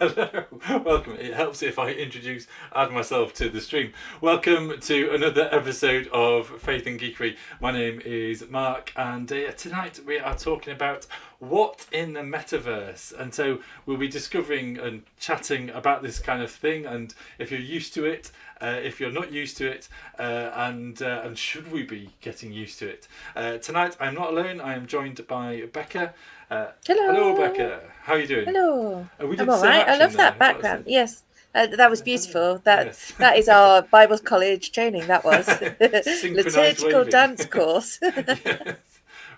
Hello, welcome. It helps if I add myself to the stream. Welcome to another episode of Faith and Geekery. My name is Mark, and tonight we are talking about what in the metaverse. And so we'll be discovering and chatting about this kind of thing, and if you're used to it, if you're not used to it, and should we be getting used to it? Tonight I'm not alone. I am joined by Becca. Hello, Hello. Becca. How are you doing? Hello. We I'm did all some right. I action love there. that background. Yes. That was beautiful. That Yes. that is our Bible college training. That was Synchronized liturgical waving. dance course. Yes.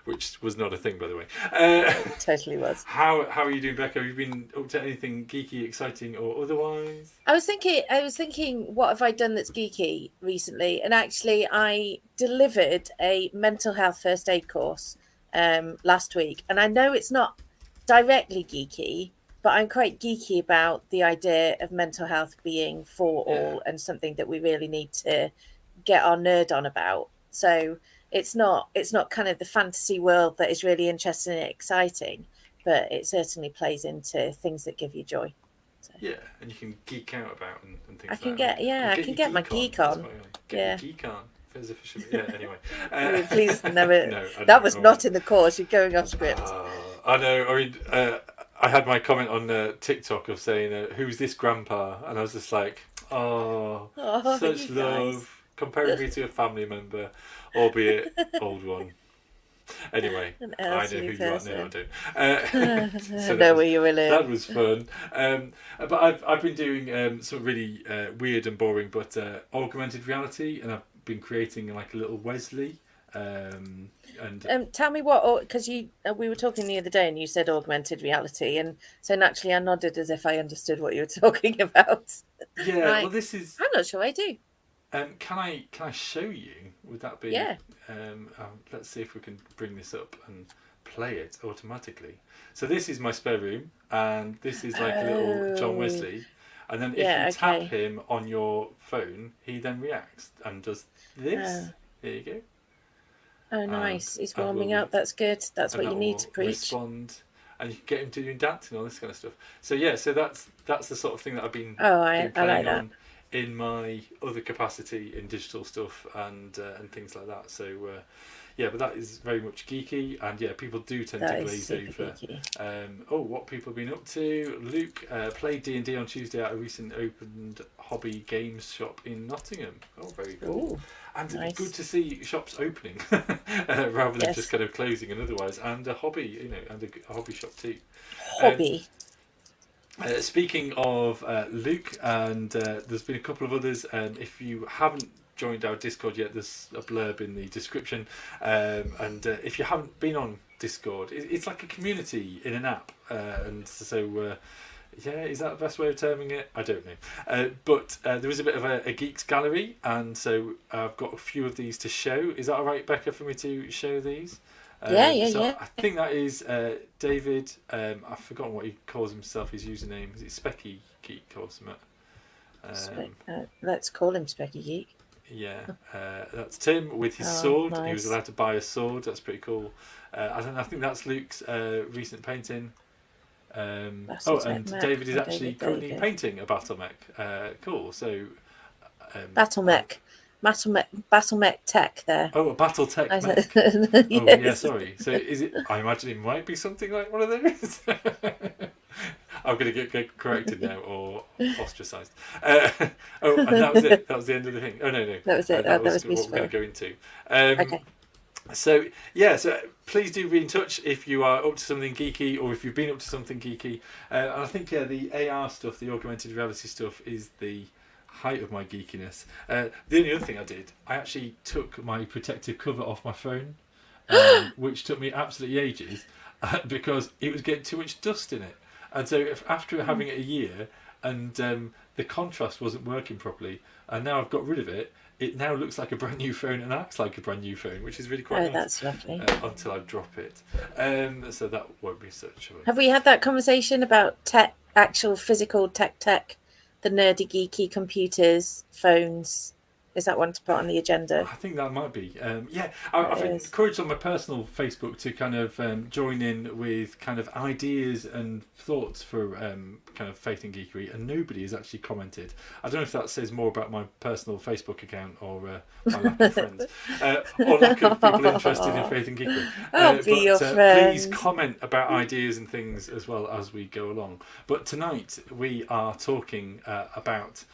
Which was not a thing, by the way. Totally was. How are you doing, Becca? Have you been up to anything geeky, exciting, or otherwise? I was thinking, what have I done that's geeky recently? And actually, I delivered a mental health first aid course last week, and I know it's not directly geeky, but I'm quite geeky about the idea of mental health being for all and something that we really need to get our nerd on about. So it's not kind of the fantasy world that is really interesting and exciting, but it certainly plays into things that give you joy. So. Yeah, and you can geek out about and I things can like that. get yeah, Or I get can your get my geek on. geek That's on. what I like. Get Yeah. your geek on. There's officially. Yeah. Anyway. Please never. No, I That know. was not in the course. You're going off script. I know. I mean, I had my comment on TikTok of saying, "Who's this grandpa?" And I was just like, "Oh, Oh, such you love." guys. Comparing me to a family member, albeit old one. Anyway, An I know elderly who you are now. I person. don't. I So know where you will that live. was fun. But I've been doing some really weird and boring, but augmented reality, and I've been creating like a little Wesley. And Tell me what, because you we were talking the other day, and you said augmented reality, and so naturally I nodded as if I understood what you were talking about. yeah, well, Right. this is. I'm not sure I do. Can I show you? Would that be? Yeah. Let's see if we can bring this up and play it automatically. So this is my spare room, and this is like a little John Oh. Wesley. And then if you Yeah. tap Okay. him on your phone, he then reacts and does this. Oh. There you go. Oh, And nice. He's and warming will up. That's good. That's and what that you need to will preach. respond, and you can get him to do dance and all this kind of stuff. So yeah, so that's the sort of thing that I've been Oh, been I like playing that. on in my other capacity in digital stuff and things like that. So yeah, but that is very much geeky, and yeah, people do tend That to is glaze super over. geeky. What people have been up to. Luke played D&D on Tuesday at a recent opened hobby games shop in Nottingham. Oh, very cool. Ooh, And good nice. to see shops opening rather than just Yes. kind of closing and otherwise, and a hobby, and a hobby shop too. Um, Hobby. Speaking of Luke, and there's been a couple of others. If you haven't joined our Discord yet, there's a blurb in the description. And if you haven't been on Discord, it's like a community in an app. And so, yeah, is that the best way of terming it? I don't know. But there is a bit of a geeks gallery, and so I've got a few of these to show. Is that all right, Becca, for me to show these? Yeah, yeah, So yeah. I think that is David. I've forgotten what he calls himself. His username is it Specky Geek or something. Let's call him Specky Geek. Yeah, that's Tim with his Oh, sword. He was nice. allowed to buy a sword. That's pretty cool. I think that's Luke's recent painting. Battletech And Mech David is from actually David. There you currently go. painting a battle mech. Cool. So, Battle I, Mech. Battle Mech Tech there. oh, a battle tech I mech. said, Oh yeah, yes. sorry. So is it? I imagine it might be something like one of those. I'm going to get corrected now or ostracised. And that was it. That was the end of the thing. Oh no. That was it. That That was was what we're going beautiful. to go into. Um, Okay. so yeah, so please do be in touch if you are up to something geeky or if you've been up to something geeky. And I think the AR stuff, the augmented reality stuff, is the height of my geekiness. The only other thing I did, I actually took my protective cover off my phone, which took me absolutely ages because it was getting too much dust in it. And so after having it a year and the contrast wasn't working properly, and now I've got rid of it, it now looks like a brand new phone and acts like a brand new phone, which is really quite Oh, nice. that's lovely. Until I drop it. So that won't be such a... Have we had that conversation about tech, actual physical tech, the nerdy, geeky computers, phones? Is that one to put on the agenda? I think that might be. Yeah, It I've is. encouraged on my personal Facebook to kind of join in with kind of ideas and thoughts for kind of faith in geekery, and nobody has actually commented. I don't know if that says more about my personal Facebook account or my lack of friends, or lack of people interested in faith and geekery. I'll be your Please friend. comment about ideas and things as well as we go along. But tonight we are talking about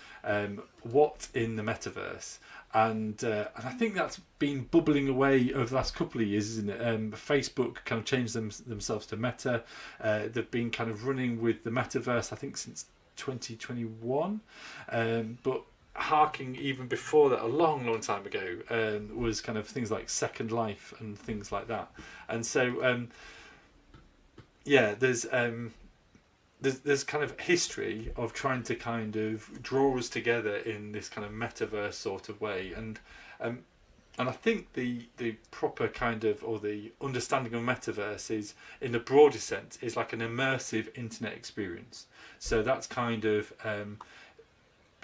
what in the metaverse. And I think that's been bubbling away over the last couple of years, isn't it? Facebook kind of changed themselves to Meta. They've been kind of running with the metaverse, I think, since 2021. But harking even before that, a long time ago, was kind of things like Second Life and things like that. And so, there's kind of history of trying to kind of draw us together in this kind of metaverse sort of way, and I think the proper kind of, or the understanding of metaverse is, in the broadest sense, is like an immersive internet experience. So that's kind of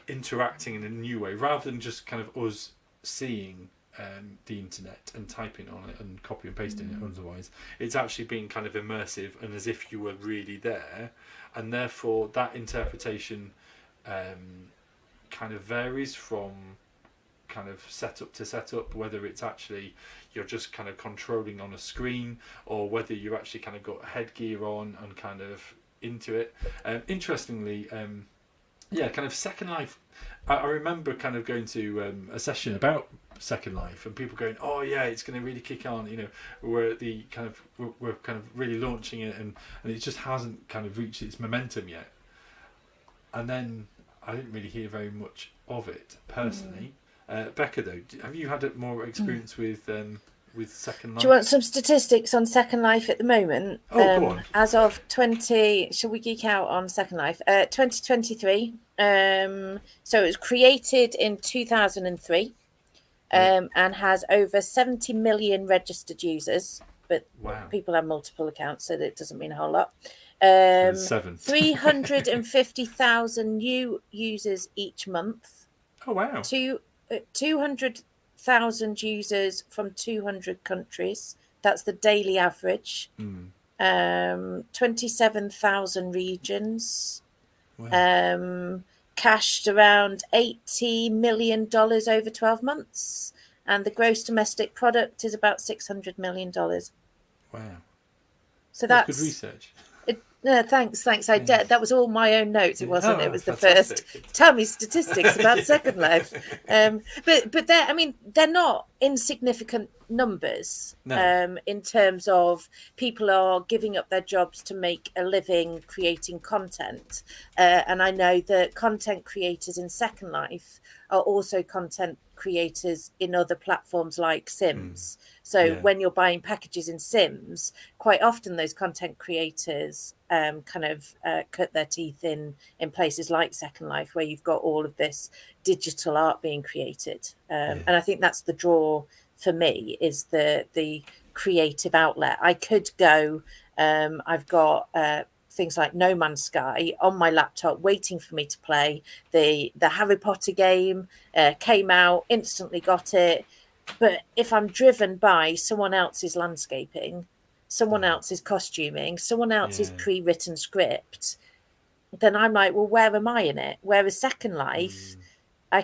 interacting in a new way, rather than just kind of us seeing the internet and typing on it and copy and pasting it. Otherwise, it's actually being kind of immersive and as if you were really there, and therefore that interpretation kind of varies from kind of setup to setup, whether it's actually you're just kind of controlling on a screen, or whether you actually kind of got headgear on and kind of into it. Interestingly, kind of Second Life. I remember kind of going to a session about Second Life, and people going, "Oh yeah, it's going to really kick on." You know, we're kind of really launching it, and it just hasn't kind of reached its momentum yet. And then I didn't really hear very much of it personally. Becca, though, have you had more experience with Second Life? Do you want some statistics on Second Life at the moment? Go on. As of shall we geek out on Second Life? 2023. So it was created in 2003, and has over 70 million registered users. But people have multiple accounts, so that doesn't mean a whole lot. 350,000 new users each month. Oh wow! 200,000 users from 200 countries. That's the daily average. 27,000 regions. Wow. Cashed around $80 million over 12 months. And the gross domestic product is about $600 million. Wow. So that's good research. Thanks. That was all my own notes. It wasn't. It was the fantastic. first. Tell me statistics about Second Life. But they're not insignificant numbers. No. In terms of people are giving up their jobs to make a living creating content, and I know that content creators in Second Life are also content creators in other platforms like Sims. So when you're buying packages in Sims, quite often those content creators cut their teeth in places like Second Life, where you've got all of this digital art being created. And I think that's the draw for me, is the creative outlet. I could go, I've got things like No Man's Sky on my laptop waiting for me to play. The Harry Potter game came out, instantly got it. But if I'm driven by someone else's landscaping, someone else's costuming, someone else's pre-written script, then I'm like, well, where am I in it? Whereas Second Life, I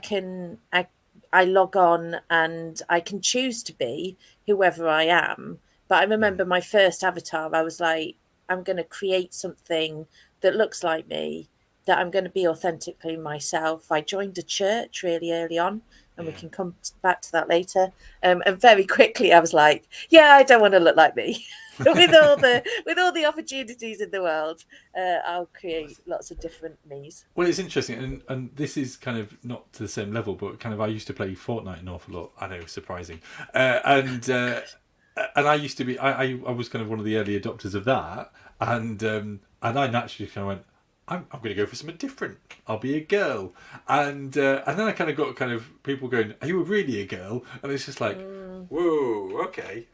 log on and I can choose to be whoever I am. But I remember my first avatar, I was like, I'm going to create something that looks like me, that I'm going to be authentically myself. I joined a church really early on, and we can come back to that later. And very quickly I was like, I don't want to look like me. with all the opportunities in the world, I'll create lots of different me's. Well, it's interesting, and this is kind of not to the same level, but kind of I used to play Fortnite an awful lot. I know, surprising, and I used to be I was kind of one of the early adopters of that, and I naturally kind of went, I'm going to go for something different. I'll be a girl, and then I kind of got kind of people going, "Are you really a girl?" And it's just like, whoa, okay.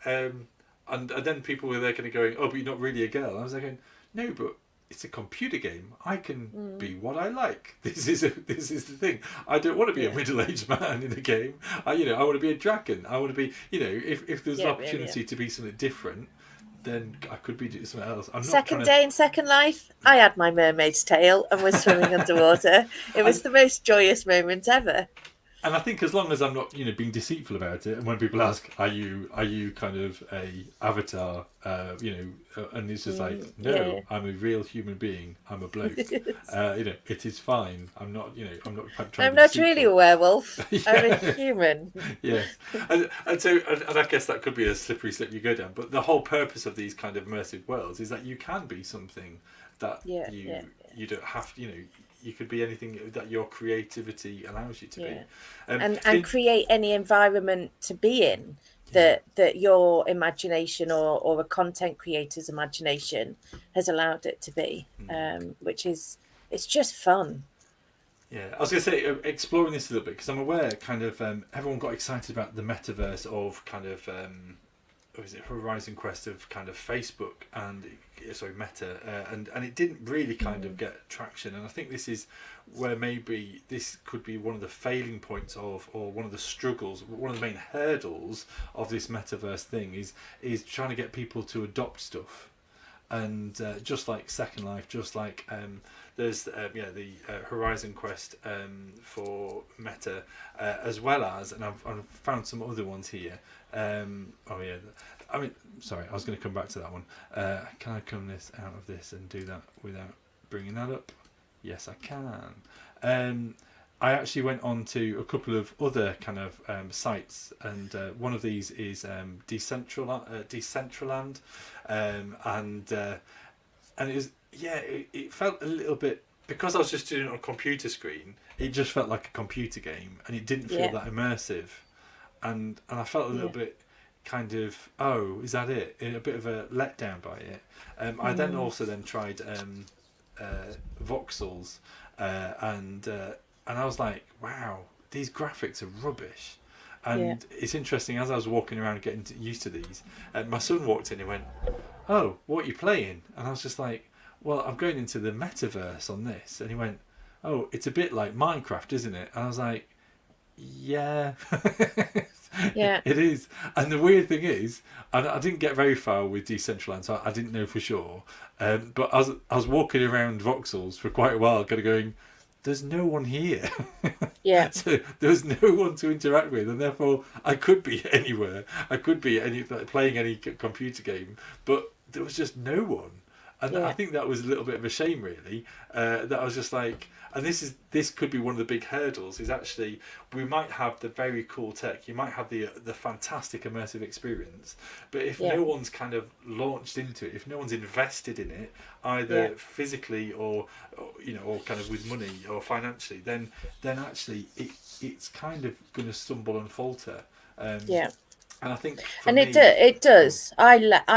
And then people were there kind of going, "Oh, but you're not really a girl." And I was like, "No, but it's a computer game. I can be what I like. This is the thing. I don't want to be a middle-aged man in a game. I want to be a dragon. I want to be, if there's an opportunity to be something different, then I could be doing something else. I'm not Second trying day in Second Life, I had my mermaid's tail and was swimming underwater. It was and, the most joyous moment ever. and I think as long as I'm not, being deceitful about it, and when people ask, are you kind of a avatar, and it's just like, no, Yeah. I'm a real human being. I'm a bloke. It is fine. I'm not trying to I'm be not really a deceitful. werewolf. I'm a Yeah. human. Yes, and I guess that could be a slippery slope you go down. But the whole purpose of these kind of immersive worlds is that you can be something that Yeah, you yeah, you don't have. You could be anything that your creativity allows you to be. yeah. Um, And in, create any environment to be in yeah, that your imagination or a content creator's imagination has allowed it to be, which is it's just fun. yeah. I was going to say exploring this a little bit because I'm aware kind of everyone got excited about the metaverse of kind of. Or is it Horizon Quest of kind of Facebook and Meta, and it didn't really kind of get traction. And I think this is where maybe this could be one of the failing points or one of the struggles, one of the main hurdles of this metaverse thing is trying to get people to adopt stuff. And just like Second Life, just like there's the Horizon Quest for Meta, as well as, and I've found some other ones here. Oh yeah, I mean, sorry, I was going to come back to that one. Can I come out of this and do that without bringing that up? Yes, I can. I actually went on to a couple of other kind of sites, and one of these is Decentraland, and it was it felt a little bit because I was just doing it on a computer screen. It just felt like a computer game, and it didn't feel Yeah, that immersive, and I felt a little yeah. bit kind of is that it? A bit of a letdown by it. I then also tried voxels, and I was like, wow, these graphics are rubbish. Yeah. And it's interesting, as I was walking around getting used to these, my son walked in and went, oh, what are you playing? And I was just like, well, I'm going into the metaverse on this. And he went, oh, it's a bit like Minecraft, isn't it? And I was like, yeah, Yeah. it is. And the weird thing is, I didn't get very far with Decentraland, so I didn't know for sure. But I was walking around voxels for quite a while, kind of going, there's no one here. Yeah. So there was no one to interact with, and therefore I could be anywhere. I could be playing any computer game, but there was just no one. And I Yeah. think that was a little bit of a shame, really. That I was just like, and this could be one of the big hurdles. Is actually we might have the very cool tech, you might have the fantastic immersive experience, but if Yeah. no one's kind of launched into it, if no one's invested in it, Yeah. either physically or kind of with money or financially, then actually it's kind of going to stumble and falter. Yeah. And I think for And it me, it does. I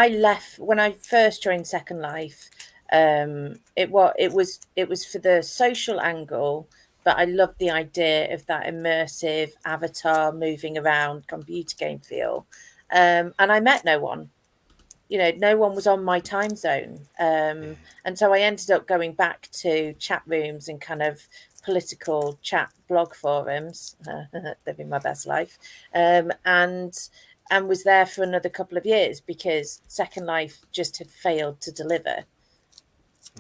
left when I first joined Second Life. It was for the social angle, but I loved the idea of that immersive avatar moving around computer game feel. And I met no one. No one was on my time zone. yeah, And so I ended up going back to chat rooms and kind of political chat blog forums, living my best life, and was there for another couple of years because Second Life just had failed to deliver.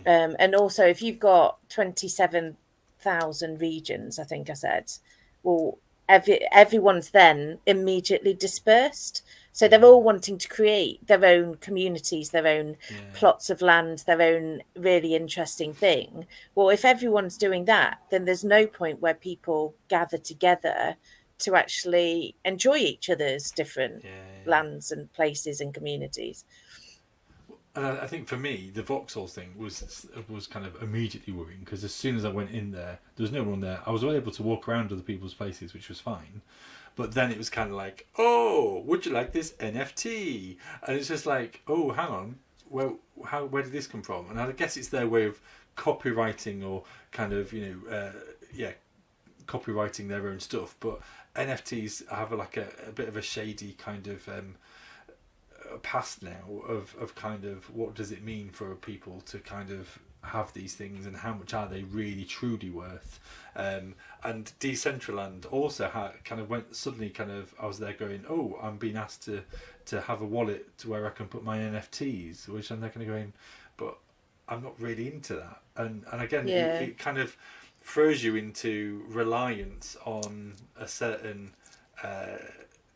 And also, if you've got 27,000 regions, I think I said, well, everyone's then immediately dispersed. So they're all wanting to create their own communities, their own yeah, plots of land, their own really interesting thing. Well, if everyone's doing that, then there's no point where people gather together to actually enjoy each other's different yeah, yeah. lands and places and communities. And I think for me, the Vauxhall thing was kind of immediately worrying because as soon as I went in there was no one there. I was able to walk around other people's places, which was fine. But then it was kind of like, oh, would you like this NFT? And it's just like, oh, hang on, where did this come from? And I guess it's their way of copywriting or kind of copywriting their own stuff. But NFTs have like a bit of a shady kind of past now of kind of what does it mean for people to kind of have these things, and how much are they really truly worth. And Decentraland also kind of went suddenly kind of, I was there going, oh, I'm being asked to have a wallet to where I can put my NFTs, which I'm there kind of going, but I'm not really into that. And again, it kind of throws you into reliance on a certain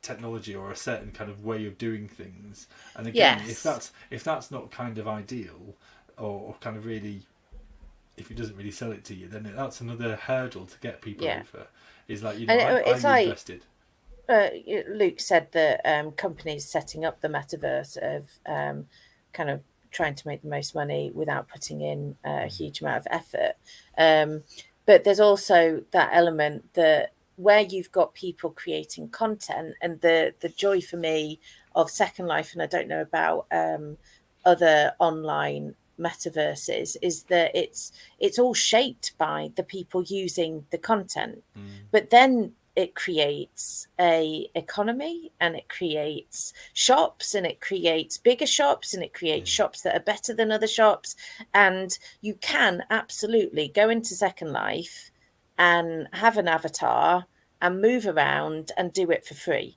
technology or a certain kind of way of doing things. And again, if that's not kind of ideal, or kind of really, if it doesn't really sell it to you, then that's another hurdle to get people over. Is like, you know, it's are you like, invested? Luke said that companies setting up the metaverse of kind of trying to make the most money without putting in a huge amount of effort. But there's also that element that where you've got people creating content, and the joy for me of Second Life, and I don't know about other online metaverses, is that it's all shaped by the people using the content, but then it creates a economy, and it creates shops, and it creates bigger shops, and it creates shops that are better than other shops. And you can absolutely go into Second Life and have an avatar and move around and do it for free.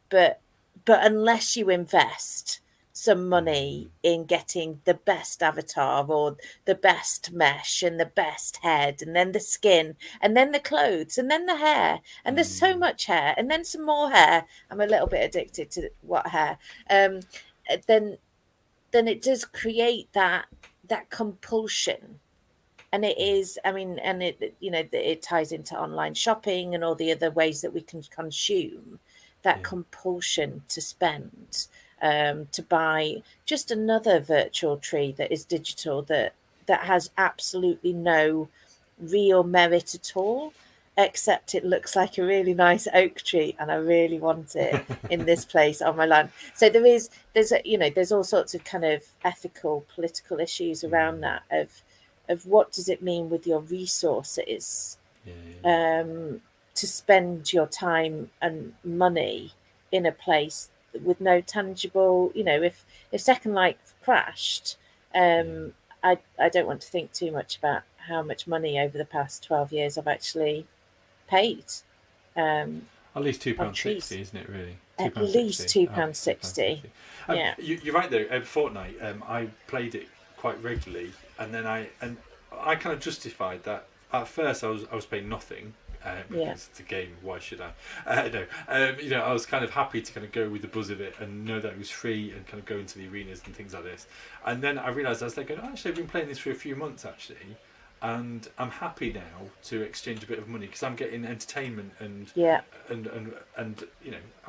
But unless you invest some money in getting the best avatar, or the best mesh, and the best head, and then the skin, and then the clothes, and then the hair, and there's so much hair, and then some more hair, I'm a little bit addicted to what hair, then it does create that compulsion. And it is, I mean, and it, you know, it ties into online shopping and all the other ways that we can consume, that compulsion to spend, to buy just another virtual tree that is digital, that has absolutely no real merit at all, except it looks like a really nice oak tree, and I really want it in this place on my land. So there's all sorts of kind of ethical, political issues around that, of what does it mean with your resources, to spend your time and money in a place with no tangible, you know, if Second Life crashed, I don't want to think too much about how much money over the past 12 years I've actually paid. At least £2.60, isn't it, really? At least £2.60. Yeah. You're right, though. Fortnite, I played it quite regularly, and then I kind of justified that. At first, I was paying nothing, because it's a game. Why should I? No, you know, I was kind of happy to kind of go with the buzz of it and know that it was free, and kind of go into the arenas and things like this. And then I realised, I was thinking, actually, I've been playing this for a few months actually, and I'm happy now to exchange a bit of money, because I'm getting entertainment and you know,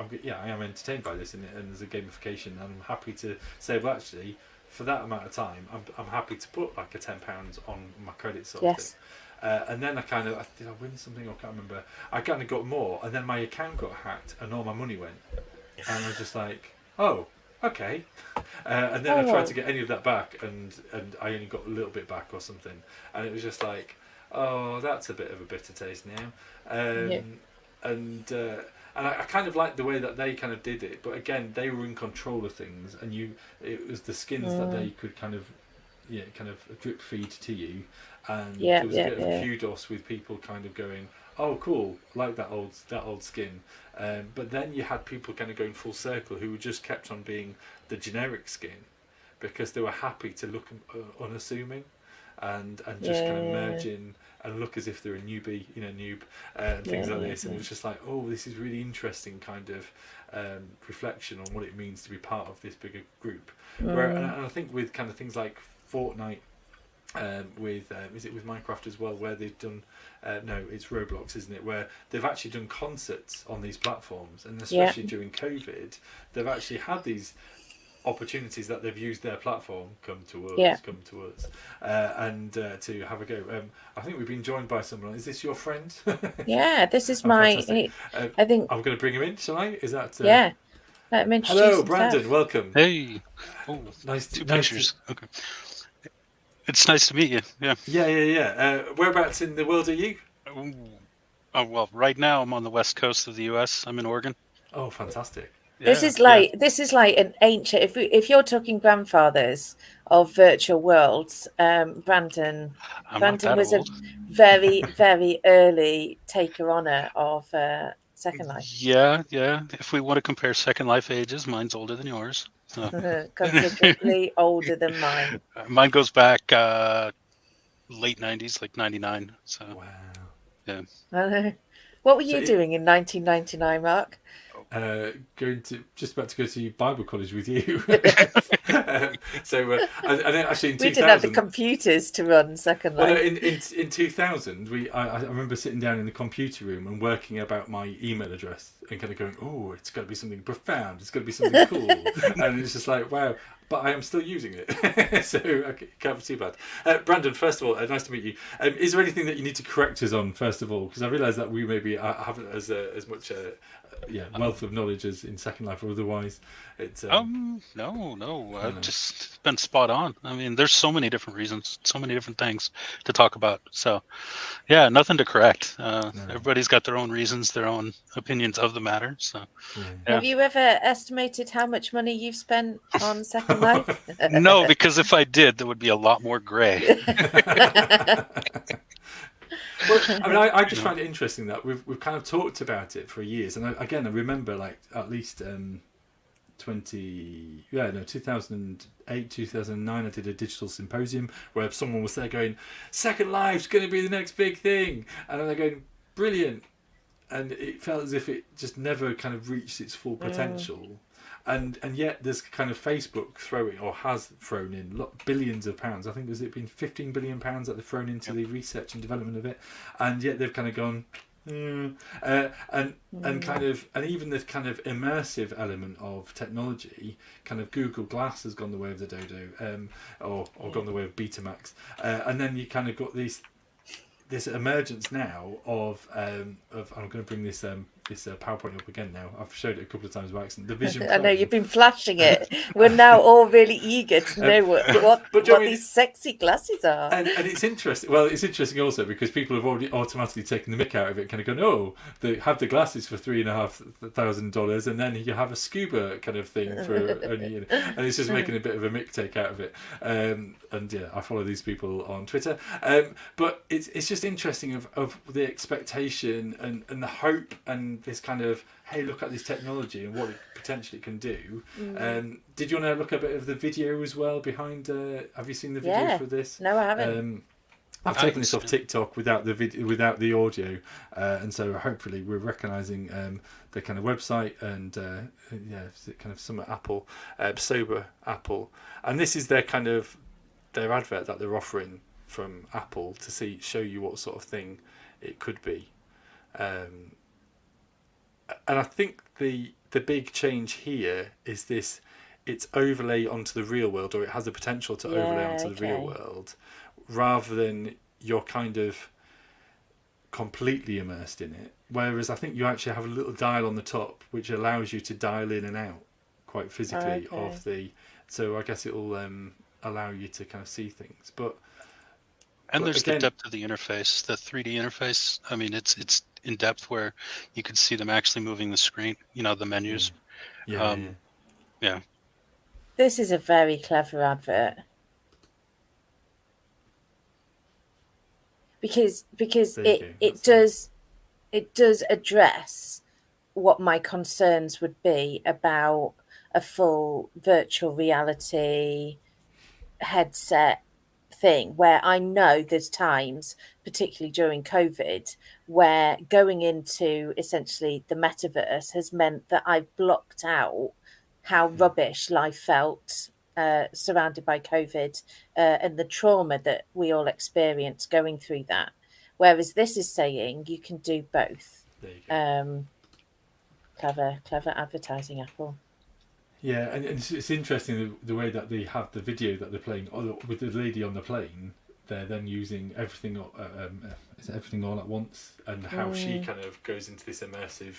I am entertained by this, and there's a gamification, and I'm happy to say, well, actually, for that amount of time, I'm happy to put like a £10 on my credit sort of thing. And then did I win something? I can't remember. I kind of got more, and then my account got hacked, and all my money went. And I was just like, oh, okay. And then I tried to get any of that back, and I only got a little bit back or something. And it was just like, oh, that's a bit of a bitter taste now. And I kind of liked the way that they kind of did it, but again, they were in control of things, and it was the skins that they could kind of drip feed to you, and there was a bit of kudos with people kind of going, oh, cool, like that old skin. But then you had people kind of going full circle who just kept on being the generic skin, because they were happy to look unassuming, and just kind of merge in and look as if they're a newbie, you know, noob, and things like this. And it was just like, oh, this is really interesting kind of reflection on what it means to be part of this bigger group. And I think with kind of things like Fortnite, is it with Minecraft as well, where they've done no, it's Roblox, isn't it, where they've actually done concerts on these platforms, and especially during COVID, they've actually had these opportunities that they've used their platform, come to us, and to have a go. I think we've been joined by someone. Is this your friend? Yeah, this is my. I think I'm going to bring him in. Shall I? Is that? Yeah. Let him introduce Hello, himself. Brandon. Welcome. Hey. Oh, nice. Two pictures. Okay. It's nice to meet you. Yeah. Yeah. Whereabouts in the world are you? Oh well, right now I'm on the west coast of the U.S. I'm in Oregon. Oh, fantastic. This is like an ancient. If you're talking grandfathers, of virtual worlds. Brandon I'm not that was old. a very, very early taker honor of Second Life. Yeah. If we want to compare Second Life ages, mine's older than yours. So. Considerably older than mine. Mine goes back late 90s, like 99. So, Wow. yeah. What were you doing in 1999, Mark? Just about to go to Bible college with you. I know actually in 2000 we didn't have the computers to run Second Life. Well, no, in 2000, I remember sitting down in the computer room and working about my email address and kind of going, oh, it's got to be something profound, it's got to be something cool, and it's just like, wow. But I am still using it, so okay, can't be too bad. Brandon, first of all, nice to meet you. Is there anything that you need to correct us on, first of all? Because I realise that we maybe haven't as much wealth of knowledge as in Second Life or otherwise. It's no. I've just been spot on. I mean, there's so many different reasons, so many different things to talk about. So, yeah, nothing to correct. Everybody's got their own reasons, their own opinions of the matter. So, yeah. Have you ever estimated how much money you've spent on Second Life? No, because if I did, there would be a lot more grey. Well, I mean, I just find it interesting that we've kind of talked about it for years, and I remember like at least 2008, 2009, I did a digital symposium where someone was there going, Second Life's going to be the next big thing, and they're going, brilliant, and it felt as if it just never kind of reached its full potential. And yet there's kind of Facebook has thrown in billions of pounds. I think has it been £15 billion that they've thrown into the research and development of it, and yet they've kind of gone, and even the kind of immersive element of technology, kind of Google Glass has gone the way of the dodo, or gone the way of Betamax, and then you kind of got this emergence now of I'm going to bring this PowerPoint up again now. I've showed it a couple of times by accident. The Vision Pro. I know you've been flashing it. We're now all really eager to know what these sexy glasses are. And it's interesting. Well, it's interesting also because people have already automatically taken the mick out of it, kind of going, oh, they have the glasses for $3,500, and then you have a scuba kind of thing for only, and it's just making a bit of a mick take out of it. And yeah, I follow these people on Twitter. But it's just interesting of the expectation and the hope and this kind of, hey, look at this technology and what it potentially can do. Did you want to look at a bit of the video as well behind? Have you seen the video for this? No, I haven't. I've taken this off TikTok without the video, without the audio, and so hopefully we're recognising the kind of website and kind of some Apple, Sober Apple, and this is their advert that they're offering from Apple to show you what sort of thing it could be. And I think the big change here is this: it's overlay onto the real world, or it has the potential to overlay onto the real world, rather than you're kind of completely immersed in it. Whereas I think you actually have a little dial on the top which allows you to dial in and out quite physically of the. So I guess it will allow you to kind of see things, And there's the depth of the interface, the 3D interface. I mean, it's in depth where you can see them actually moving the screen, the menus. Yeah. This is a very clever advert. Because it does address what my concerns would be about a full virtual reality headset thing, where I know there's times, particularly during COVID, where going into essentially the metaverse has meant that I've blocked out how rubbish life felt surrounded by COVID and the trauma that we all experienced going through that. Whereas this is saying you can do both. There you go. Clever advertising, Apple. Yeah, and it's interesting the way that they have the video that they're playing with the lady on the plane. They're then using everything all at once, and how she kind of goes into this immersive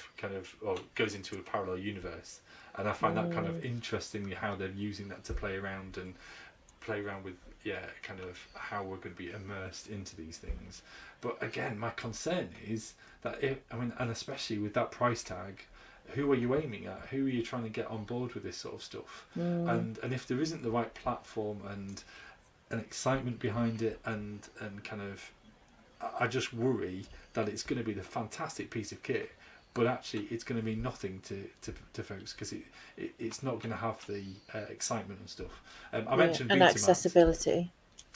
or goes into a parallel universe. And I find that kind of interesting how they're using that to play around with kind of how we're going to be immersed into these things. But again, my concern is that and especially with that price tag, who are you aiming at? Who are you trying to get on board with this sort of stuff? And if there isn't the right platform and an excitement behind it, and kind of, I just worry that it's going to be the fantastic piece of kit, but actually it's going to mean nothing to folks, because it's not going to have the excitement and stuff. I mentioned and Betamax. accessibility.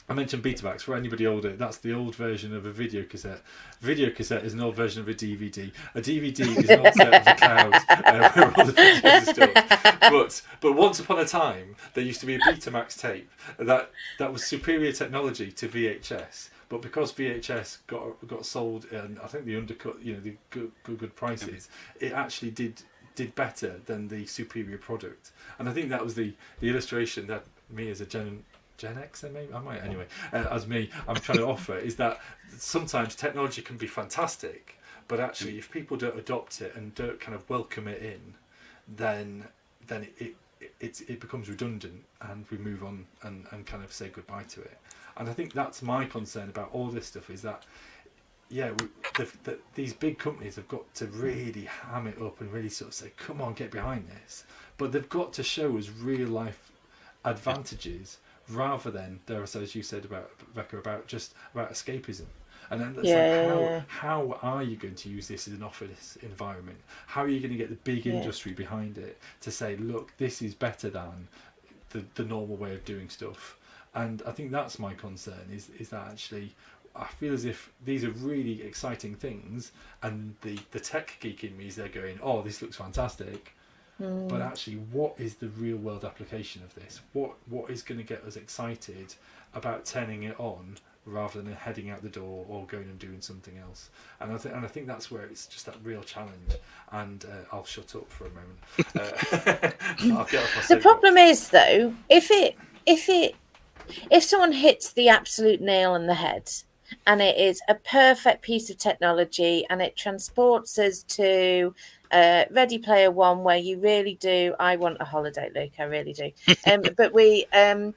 I mentioned Betamax. For anybody older, that's the old version of a video cassette. Video cassette is an old version of a DVD. A DVD is an old set of the cloud where all the pictures are stored. But once upon a time, there used to be a Betamax tape that was superior technology to VHS. But because VHS got sold, and I think they undercut, the good prices, it actually did better than the superior product. And I think that was the illustration that me as a Gen Xer, maybe I might anyway. As me, I'm trying to offer is that sometimes technology can be fantastic, but actually, if people don't adopt it and don't kind of welcome it in, then it becomes redundant, and we move on and kind of say goodbye to it. And I think that's my concern about all this stuff, is that these big companies have got to really ham it up and really sort of say, come on, get behind this, but they've got to show us real life advantages, rather than, as you said about Becca, about escapism. And then it's how are you going to use this as an office environment? How are you going to get the big industry behind it to say, look, this is better than the normal way of doing stuff? And I think that's my concern, is that actually I feel as if these are really exciting things, and the tech geek in me is there going, oh, this looks fantastic. But actually, what is the real world application of this? What is going to get us excited about turning it on, rather than heading out the door or going and doing something else? And I think that's where it's just that real challenge. And I'll shut up for a moment. I'll get off my The problem is, though, if someone hits the absolute nail on the head, and it is a perfect piece of technology, and it transports us to Ready Player One, where you really do. I want a holiday, Luke. I really do. But we and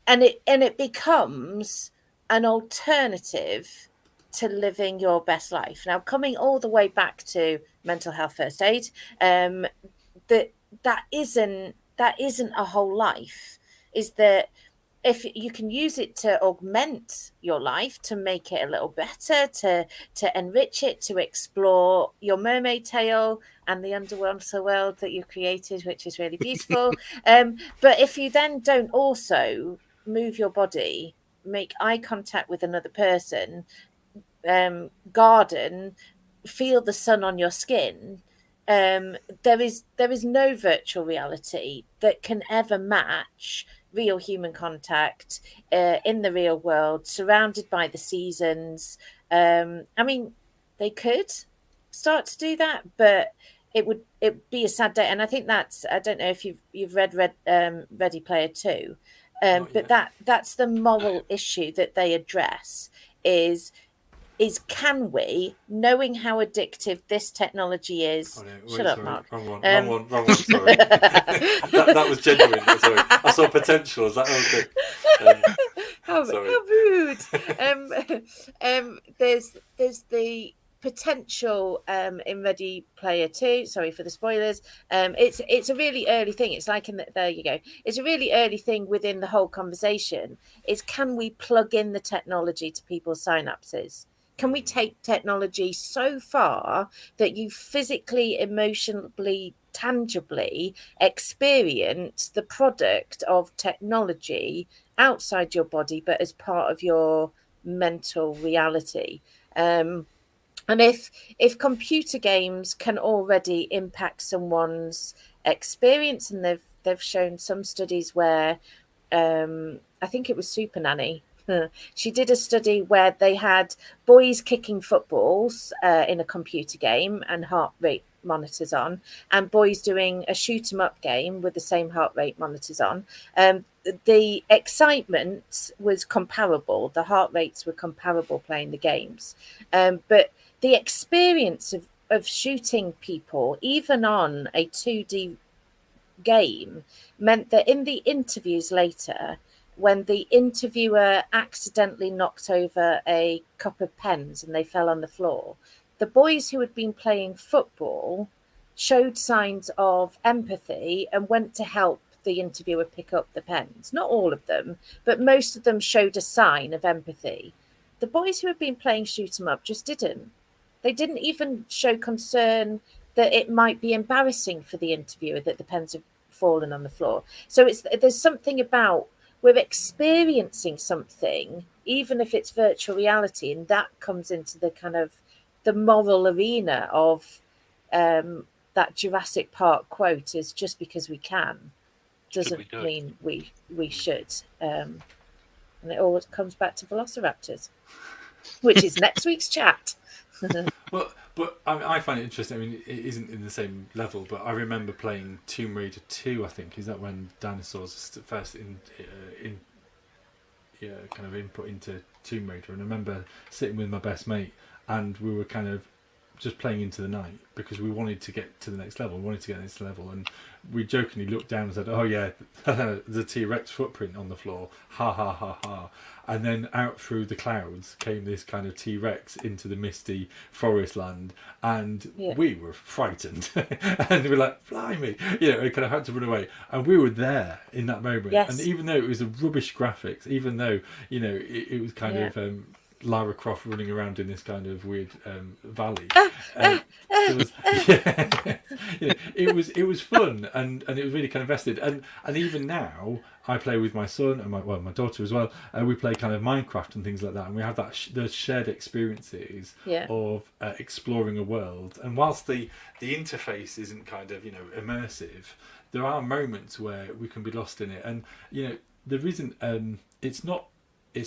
it becomes an alternative to living your best life. Now, coming all the way back to mental health first aid, that isn't a whole life. Is that if you can use it to augment your life, to make it a little better, to enrich it, to explore your mermaid tail and the underwater world that you've created, which is really beautiful. But if you then don't also move your body, make eye contact with another person, garden, feel the sun on your skin, there is no virtual reality that can ever match real human contact in the real world, surrounded by the seasons. I mean, they could start to do that, but it would be a sad day. And I think that's, I don't know if you've read Ready Player 2, but that's the moral issue that they address is can we, knowing how addictive this technology is... Shut up, Mark. Wrong one, sorry. that was genuine. Sorry. I saw potential. Is that okay? How rude. There's the potential in Ready Player 2. Sorry for the spoilers. It's a really early thing. It's like there you go. It's a really early thing within the whole conversation. Is can we plug in the technology to people's synapses? Can we take technology so far that you physically, emotionally, tangibly experience the product of technology outside your body, but as part of your mental reality? And if computer games can already impact someone's experience, and they've shown some studies where I think it was Super Nanny. She did a study where they had boys kicking footballs in a computer game and heart rate monitors on, and boys doing a shoot 'em up game with the same heart rate monitors on. The excitement was comparable. The heart rates were comparable playing the games. But the experience of shooting people, even on a 2D game, meant that in the interviews later, when the interviewer accidentally knocked over a cup of pens and they fell on the floor, the boys who had been playing football showed signs of empathy and went to help the interviewer pick up the pens. Not all of them, but most of them showed a sign of empathy. The boys who had been playing shoot 'em up just didn't. They didn't even show concern that it might be embarrassing for the interviewer that the pens have fallen on the floor. So there's something about, we're experiencing something, even if it's virtual reality, and that comes into the kind of the moral arena of that Jurassic Park quote is, just because we can doesn't mean we should. And it always comes back to velociraptors, which is next week's chat. Well, but I find it interesting. I mean, it isn't in the same level, but I remember playing Tomb Raider 2, I think. Is that when dinosaurs first kind of input into Tomb Raider? And I remember sitting with my best mate, and we were kind of just playing into the night because we wanted to get to the next level. And we jokingly looked down and said, "Oh yeah, the T-Rex footprint on the floor, ha ha ha ha." And then out through the clouds came this kind of T-Rex into the misty forest land, and we were frightened, and we were like, "Fly me!" We kind of had to run away, and we were there in that moment. Yes. And even though it was a rubbish graphics, even though it was kind of Lara Croft running around in this kind of weird valley. It was fun, and it was really kind of vested. And even now, I play with my son and my daughter as well. We play kind of Minecraft and things like that, and we have that those shared experiences of exploring a world. And whilst the interface isn't kind of immersive, there are moments where we can be lost in it, and there isn't. It's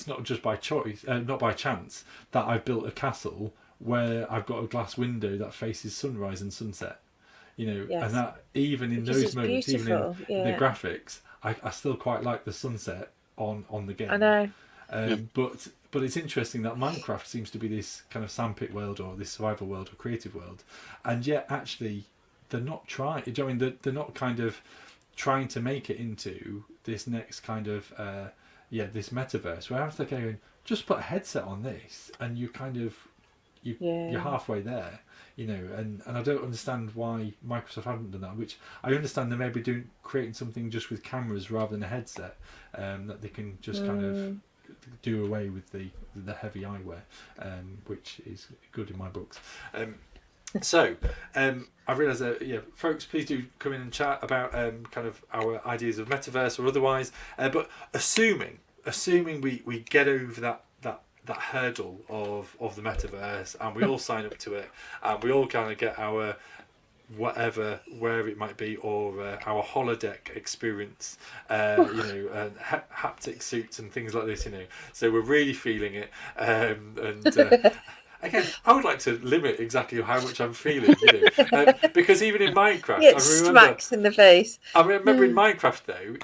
not just by choice, not by chance, that I've built a castle where I've got a glass window that faces sunrise and sunset. And that even in those moments, even in the graphics, I still quite like the sunset on the game. I know. But it's interesting that Minecraft seems to be this kind of sandpit world, or this survival world, or creative world, and yet actually they're not trying. I mean, they're not kind of trying to make it into this next kind of this metaverse, where I was going, just put a headset on this and you kind of you're halfway there, and I don't understand why Microsoft haven't done that, which I understand they may be creating something just with cameras rather than a headset, that they can just kind of do away with the heavy eyewear, which is good in my books. So I realise that folks, please do come in and chat about kind of our ideas of metaverse or otherwise. But assuming we get over that hurdle of the metaverse, and we all sign up to it, and we all kind of get our wherever it might be, or our holodeck experience, and haptic suits and things like this, So we're really feeling it, and. Again, I would like to limit exactly how much I'm feeling, because even in Minecraft, it smacks in the face. I remember in Minecraft though,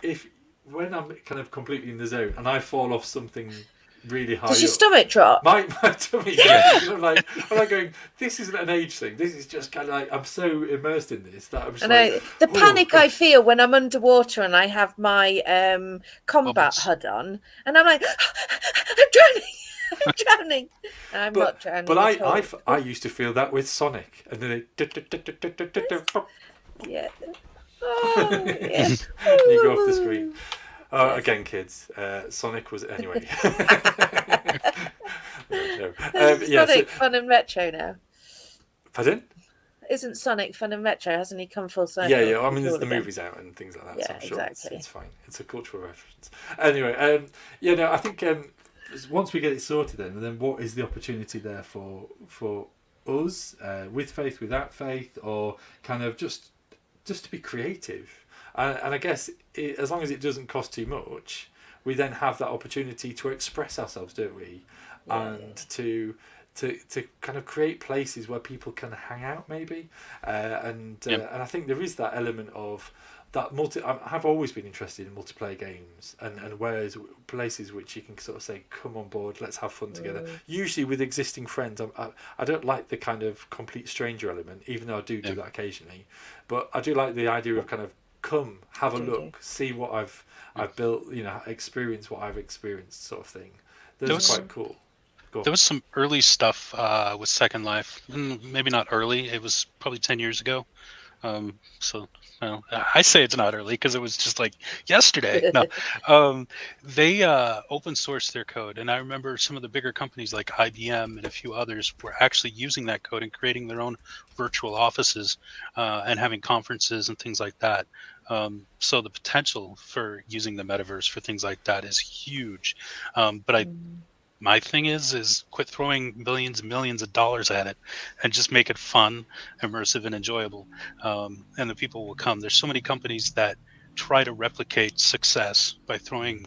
when I'm kind of completely in the zone and I fall off something really high, does your stomach drop? My tummy, I'm like going, this isn't an age thing. This is just kind of like, I'm so immersed in this that I'm just the panic I feel when I'm underwater and I have my combat HUD on, and I'm like, I'm drowning. I'm drowning. I'm not drowning. But I used to feel that with Sonic, and then yeah. Oh, yeah. You go off the screen. Again, kids. Sonic was anyway. Sonic fun and retro now. Pardon? Isn't Sonic fun and retro? Hasn't he come full circle? Yeah. I mean, there's the movies out and things like that. Yeah, so I'm sure exactly. it's fine. It's a cultural reference. Anyway, I think once we get it sorted, then what is the opportunity there for us, with faith, without faith, or kind of just to be creative, and I guess as long as it doesn't cost too much, we then have that opportunity to express ourselves, don't we? And to kind of create places where people can hang out, maybe, and I think there is that element of that I've always been interested in multiplayer games, and whereas places which you can sort of say, come on board, let's have fun together, usually with existing friends. I don't like the kind of complete stranger element, even though I do that occasionally, but I do like the idea of kind of come, have a look, see what I've built, experience what I've experienced, sort of thing. That's quite cool. There was some early stuff with Second Life, maybe not early, it was probably 10 years ago. So well, I say it's not early because it was just like yesterday. No, they open source their code, and I remember some of the bigger companies like IBM and a few others were actually using that code and creating their own virtual offices and having conferences and things like that. So the potential for using the metaverse for things like that is huge. But my thing is quit throwing millions and millions of dollars at it and just make it fun, immersive, and enjoyable. And the people will come. There's so many companies that try to replicate success by throwing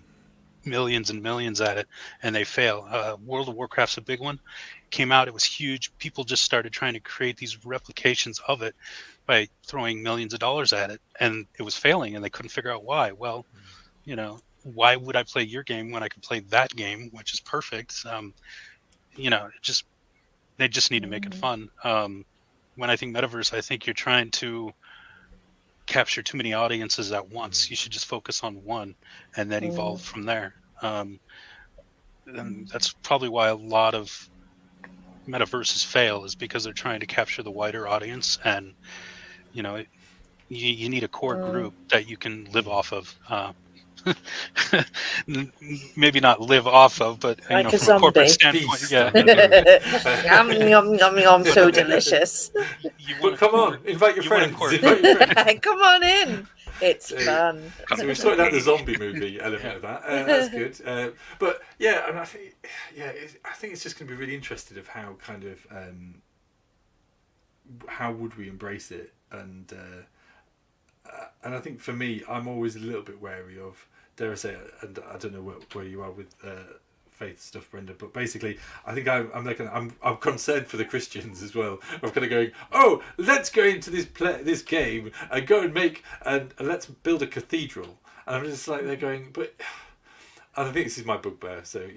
millions and millions at it, and they fail. World of Warcraft's a big one. Came out, it was huge. People just started trying to create these replications of it by throwing millions of dollars at it, and it was failing, and they couldn't figure out why. Well, why would I play your game when I could play that game, which is perfect? They just need to make it fun. When I think metaverse, I think you're trying to capture too many audiences at once. You should just focus on one and then evolve from there. And that's probably why a lot of metaverses fail, is because they're trying to capture the wider audience, and you need a core group that you can live off of. Maybe not live off of, but Like a from a corporate zombie. standpoint, Feast yeah. on the Yum, yum, yum, yum, so delicious. But come on, invite your you want a friends. core- Invite your friends. Come on in. It's fun. So we're sorting out the zombie movie element of that. That's good. But yeah, and I think I think it's just going to be really interesting of how kind of how would we embrace it, and I think for me, I'm always a little bit wary of, dare I say, and I don't know where you are with faith stuff, Brenda, but basically, I think I'm concerned for the Christians as well. I'm kind of going, oh, let's go into this game and go and let's build a cathedral, and I'm just like, they're going, but. And I think this is my bugbear, so I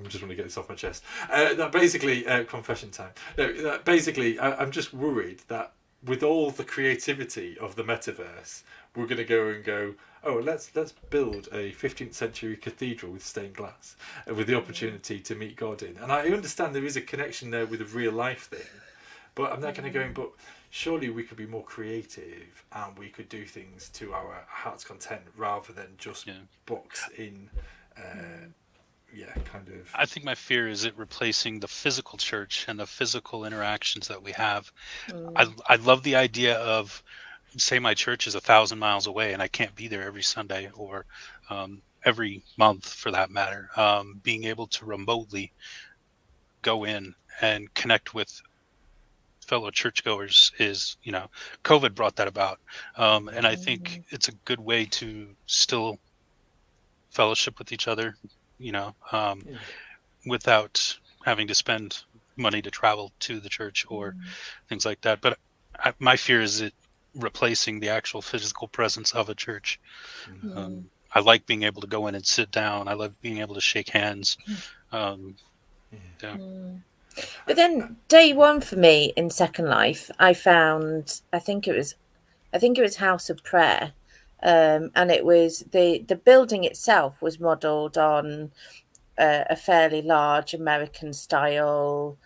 just want to get this off my chest. That basically, confession time. No, that basically, I'm just worried that with all the creativity of the metaverse, we're going to go, oh, let's build a 15th century cathedral with stained glass, with the opportunity to meet God in. And I understand there is a connection there with a real life thing, but I'm not going to go, but surely we could be more creative and we could do things to our heart's content rather than just box in. Kind of. I think my fear is it replacing the physical church and the physical interactions that we have. I love the idea of, say my church is 1,000 miles away and I can't be there every Sunday or every month for that matter. Being able to remotely go in and connect with fellow churchgoers is, COVID brought that about. And I think it's a good way to still fellowship with each other, without having to spend money to travel to the church or things like that. But my fear is it replacing the actual physical presence of a church. I like being able to go in and sit down. I love being able to shake hands. But then day one for me in Second Life, I think it was House of Prayer. And it was the building itself was modelled on a fairly large American style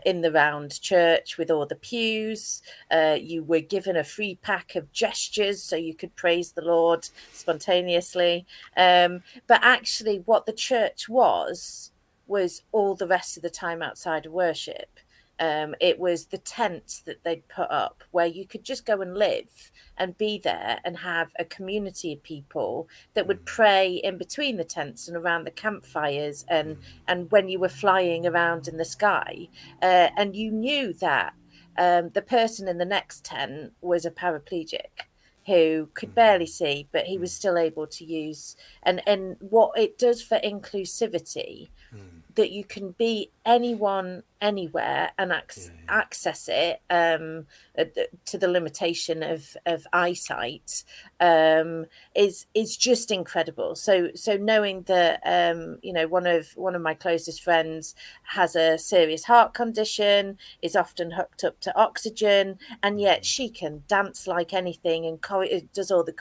in the round church with all the pews. You were given a free pack of gestures so you could praise the Lord spontaneously. But actually what the church was all the rest of the time outside of worship. It was the tents that they'd put up where you could just go and live and be there and have a community of people that would pray in between the tents and around the campfires and when you were flying around in the sky. And you knew that the person in the next tent was a paraplegic who could barely see, but he was still able to use. And what it does for inclusivity, that you can be anyone anywhere and access it to the limitation of eyesight is just incredible. So knowing that one of my closest friends has a serious heart condition, is often hooked up to oxygen, and yet she can dance like anything and does all the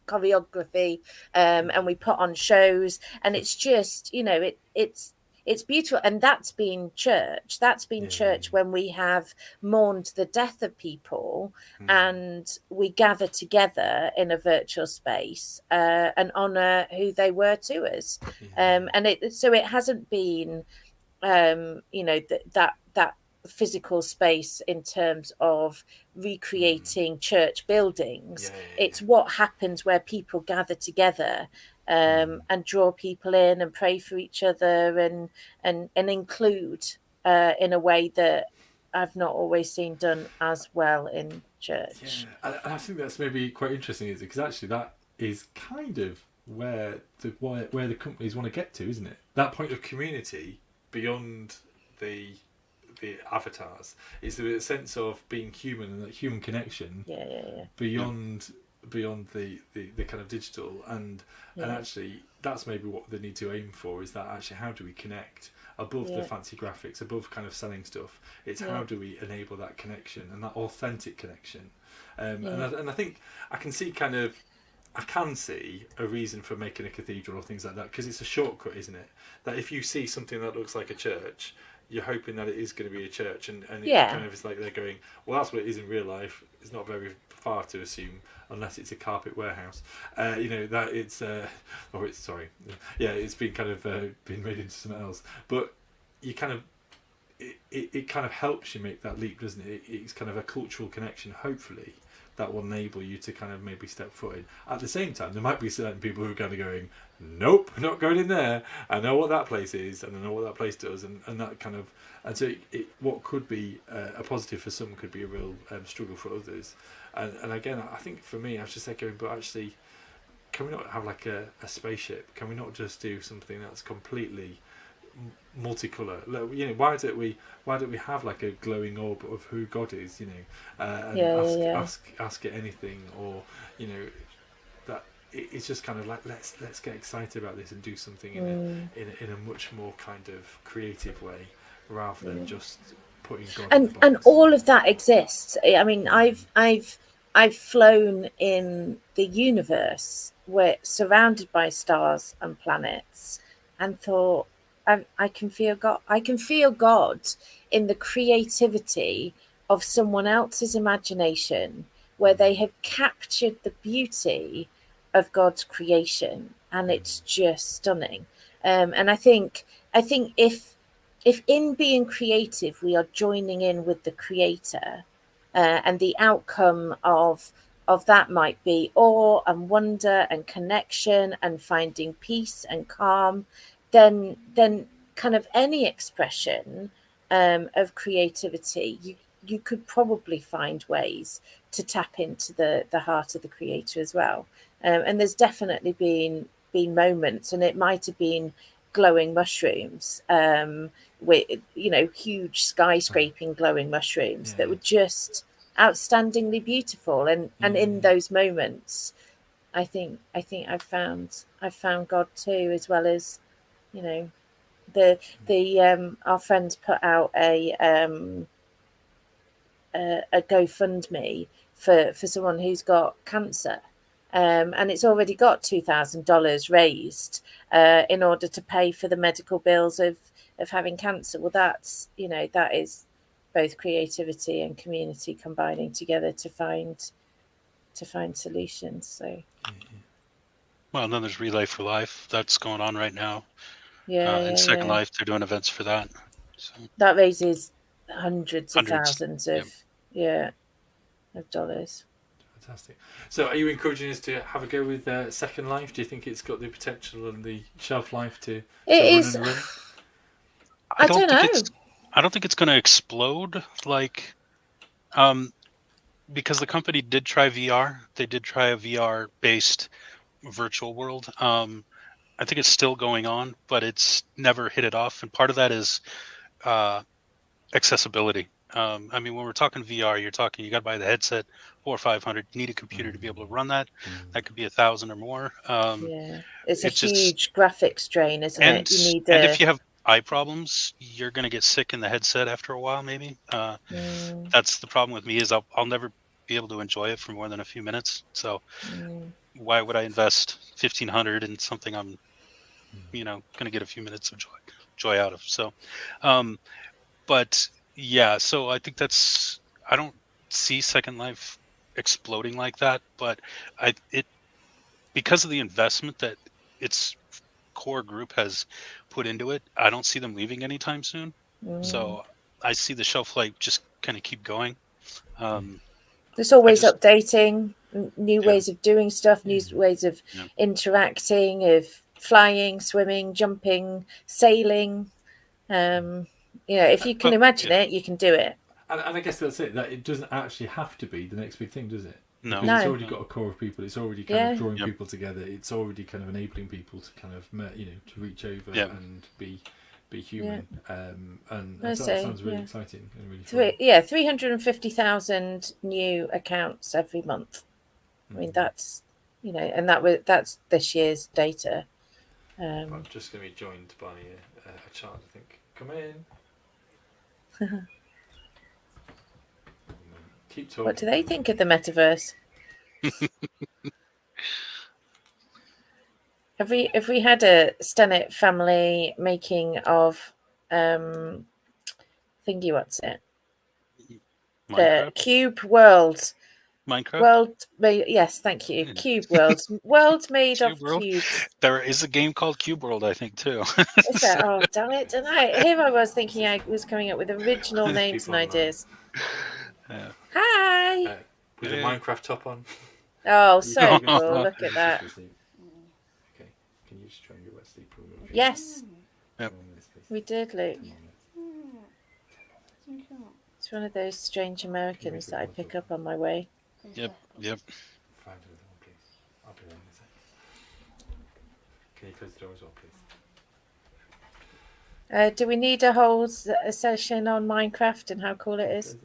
choreography, and we put on shows, and it's just it's it's beautiful. And that's been church. That's been church when we have mourned the death of people and we gather together in a virtual space and honour who they were to us. And it hasn't been, that physical space in terms of recreating church buildings. It's what happens where people gather together and draw people in and pray for each other and include in a way that I've not always seen done as well in church. Yeah, I think that's maybe quite interesting, is it? Because actually that is kind of where the companies want to get to, isn't it? That point of community beyond the avatars is the sense of being human and that human connection beyond the kind of digital and actually that's maybe what they need to aim for, is that actually how do we connect above the fancy graphics, above kind of selling stuff. It's how do we enable that connection and that authentic connection, and I think I can see a reason for making a cathedral or things like that, because it's a shortcut, isn't it? That if you see something that looks like a church, you're hoping that it is going to be a church, and it kind of is like they're going, well, that's what it is in real life. It's not very far to assume, unless it's a carpet warehouse. That it's it's been kind of been made into something else. But you kind of it kind of helps you make that leap, doesn't it? It's kind of a cultural connection, hopefully, that will enable you to kind of maybe step forward. At the same time, there might be certain people who are kind of going, nope, not going in there. I know what that place is, and I know what that place does, and that kind of, and so what could be a positive for some could be a real struggle for others. And again, I think for me, I was just echoing, but actually, can we not have like a spaceship? Can we not just do something that's completely multicolour? Why don't we have like a glowing orb of who God is, and ask it anything, or that it's just kind of like let's get excited about this and do something in a much more kind of creative way, rather than just putting God in the box. And all of that exists. I mean, I've flown in the universe, where surrounded by stars and planets, and thought, I can feel God. I can feel God in the creativity of someone else's imagination, where they have captured the beauty of God's creation, and it's just stunning. And I think if in being creative we are joining in with the Creator, and the outcome of that might be awe and wonder and connection and finding peace and calm, then kind of any expression of creativity, you could probably find ways to tap into the heart of the Creator as well. And there's definitely been moments, and it might have been glowing mushrooms, with huge skyscraping glowing mushrooms that were just outstandingly beautiful, and in those moments I think I've found God too, as well as our friends put out a GoFundMe for someone who's got cancer, and it's already got $2,000 raised in order to pay for the medical bills of having cancer. Well, that's that is both creativity and community combining together to find solutions. So well, and then there's Relay for Life that's going on right now. In Second Life, they're doing events for that. So that raises hundreds of thousands of dollars. Fantastic. So are you encouraging us to have a go with Second Life? Do you think it's got the potential and the shelf life to run and run? I don't know. I don't think it's going to explode, because the company did try VR. They did try a VR-based virtual world. I think it's still going on, but it's never hit it off. And part of that is accessibility. I mean, when we're talking VR, you got to buy the headset, $400 or $500. You need a computer to be able to run that. That could be $1,000 or more. It's a huge graphics drain, isn't it? You need and if you have eye problems, you're going to get sick in the headset after a while, maybe. That's the problem with me, is I'll never be able to enjoy it for more than a few minutes. So why would I invest $1,500 in something I'm going to get a few minutes of joy? joy out of. So, but yeah, so I think I don't see Second Life exploding like that, but it because of the investment that its core group has put into it, I don't see them leaving anytime soon. So I see the shelf life just kind of keep going. It's always just- updating, new Yeah. ways of doing stuff, new ways of Yeah. interacting, of flying, swimming, jumping, sailing. If you can imagine it, you can do it. And I guess that's it. That it doesn't actually have to be the next big thing, does it? No. Because it's already got a core of people. It's already kind of drawing Yep. people together. It's already kind of enabling people to kind of to reach over Yep. and be human. And I that say, sounds really exciting and really fun. 350,000 new accounts every month. I mean, that's and that's this year's data. I'm just going to be joined by a child, I think. Come in. Keep talking. What do they think of the metaverse? Have we had a Stennet family making of thingy, what's it? Minecraft? The Cube World. Minecraft? World made, yes, thank you. Cube World. World made Cube of World? cubes. There is a game called Cube World, I think, too. Is that? Oh, damn it! Don't I? Here I was thinking I was coming up with original names and ideas. Yeah. Hi. With a Minecraft top on. Oh, so cool! Look at that. Okay, can you just try and get wet sleep? Yes. Yep. We did, Luke. It's one of those strange Americans that I pick up on my way. Yep. Find another one, please. I'll be there in a second. Can you close the door as well, please? Do we need a whole session on Minecraft and how cool it is?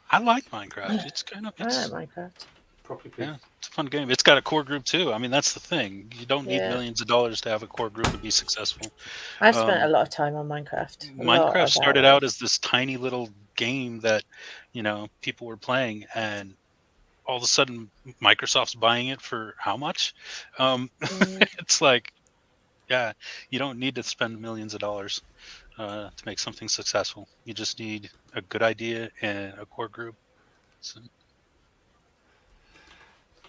I like Minecraft. It's kind of... I like Minecraft. Properly, please. Yeah, it's a fun game. It's got a core group, too. I mean, that's the thing. You don't need millions of dollars to have a core group to be successful. I've spent a lot of time on Minecraft. Minecraft started out as this tiny little game that, people were playing, and all of a sudden Microsoft's buying it for how much? It's like, yeah, you don't need to spend millions of dollars to make something successful. You just need a good idea and a core group. So.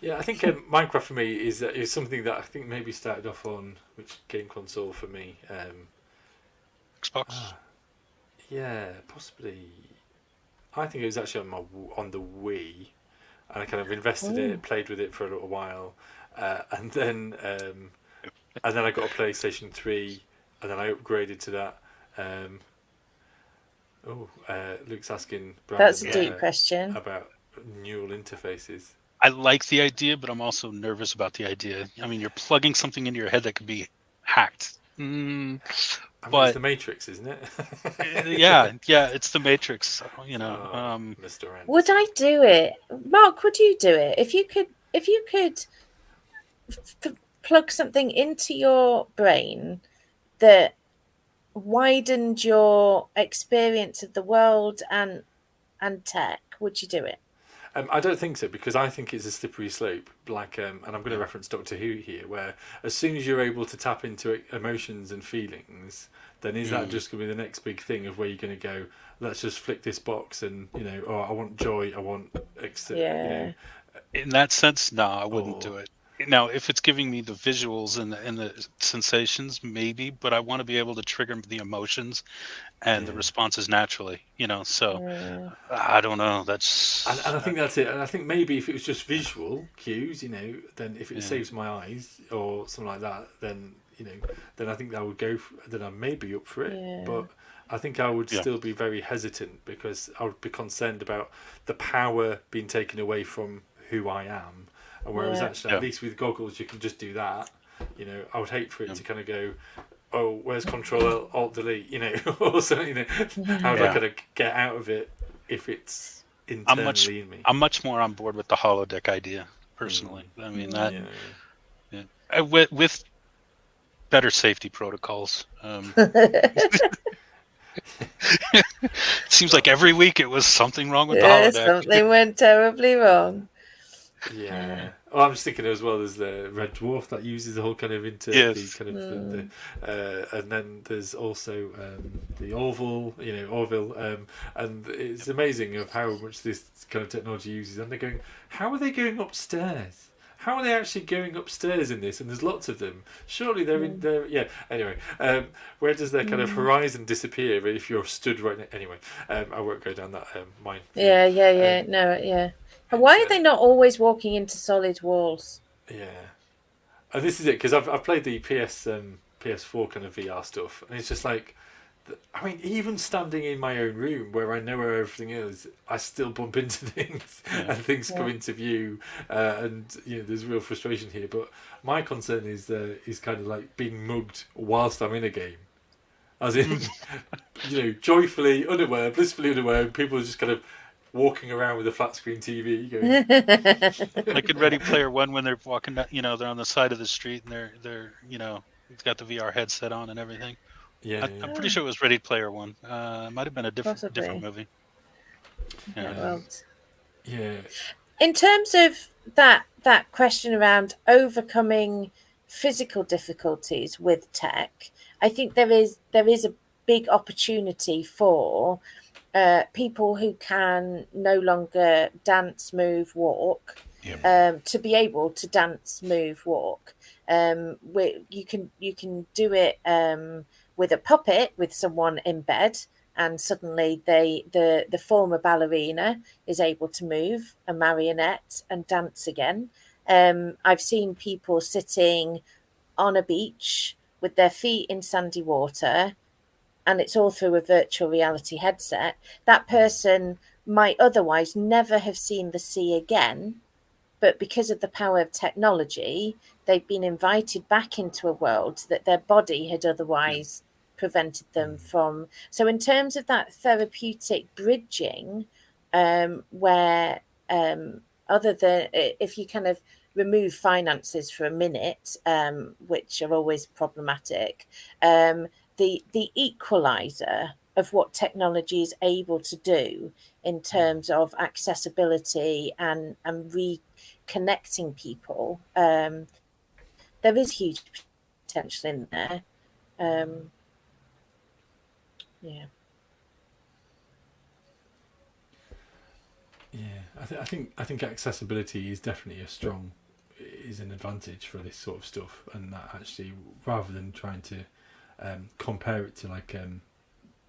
Yeah, I think Minecraft for me is something that I think maybe started off on which game console for me? Xbox. Yeah, possibly. I think it was actually on the Wii, and I kind of invested in it, played with it for a little while, and then I got a PlayStation 3, and then I upgraded to that. Luke's asking Brandon, that's a deep question about neural interfaces. I like the idea, but I'm also nervous about the idea. I mean, you're plugging something into your head that could be hacked. But it's the Matrix, isn't it? yeah, it's the Matrix. Mr. N. Would I do it, Mark? Would you do it if you could plug something into your brain that widened your experience of the world and tech? Would you do it? I don't think so, because I think it's a slippery slope. Like, and I'm going to reference Doctor Who here, where as soon as you're able to tap into emotions and feelings, then is that just going to be the next big thing of where you're going to go? Let's just flick this box, and I want joy, I want In that sense, no, I wouldn't do it. Now, if it's giving me the visuals and the sensations, maybe, but I want to be able to trigger the emotions and the responses naturally, so I don't know. That's and I think that's it. And I think maybe if it was just visual cues, then if it saves my eyes or something like that, then then I think that would go. Then I may be up for it, but I think I would still be very hesitant, because I would be concerned about the power being taken away from who I am. And whereas actually, at least with goggles, you can just do that. I would hate for it to kind of go, oh, where's Control Alt Delete? Or something. How do I kind of get out of it if it's internally in me? I'm much more on board with the holodeck idea, personally. I mean that. With better safety protocols. It seems like every week it was something wrong with the holodeck. Something went terribly wrong. Yeah, Oh, I'm just thinking as well. There's the red dwarf that uses the whole kind of Yes. the kind of and then there's also the Orville, and it's amazing of how much this kind of technology uses. And they're going, how are they going upstairs? How are they actually going upstairs in this? And there's lots of them. Surely they're in there. Yeah. Anyway, where does their kind of horizon disappear if you're stood right next? Anyway, I won't go down that mine. Yeah. No, yeah. And why are they not always walking into solid walls? Yeah. And this is it, because I've played the PS4 kind of VR stuff, and it's just like, I mean, even standing in my own room where I know where everything is, I still bump into things and things come into view, and there's real frustration here. But my concern is kind of like being mugged whilst I'm in a game, as in, joyfully unaware, blissfully unaware, and people are just kind of walking around with a flat screen TV going. Like in Ready Player One, when they're walking down, they're on the side of the street and they're it's got the VR headset on and everything. Yeah, I'm pretty sure it was Ready Player One. It might have been a different movie. Yeah. Yeah. In terms of that question around overcoming physical difficulties with tech, I think there is a big opportunity for people who can no longer dance, move, walk, to be able to dance, move, walk. You can do it with a puppet, with someone in bed, and suddenly the former ballerina is able to move a marionette and dance again. I've seen people sitting on a beach with their feet in sandy water, and it's all through a virtual reality headset. That person might otherwise never have seen the sea again, but because of the power of technology, they've been invited back into a world that their body had otherwise prevented them from. So in terms of that therapeutic bridging, where other than if you kind of remove finances for a minute, which are always problematic, the equalizer of what technology is able to do in terms of accessibility and reconnecting people, there is huge potential in there. I think accessibility is definitely is an advantage for this sort of stuff, and that actually, rather than trying to compare it to like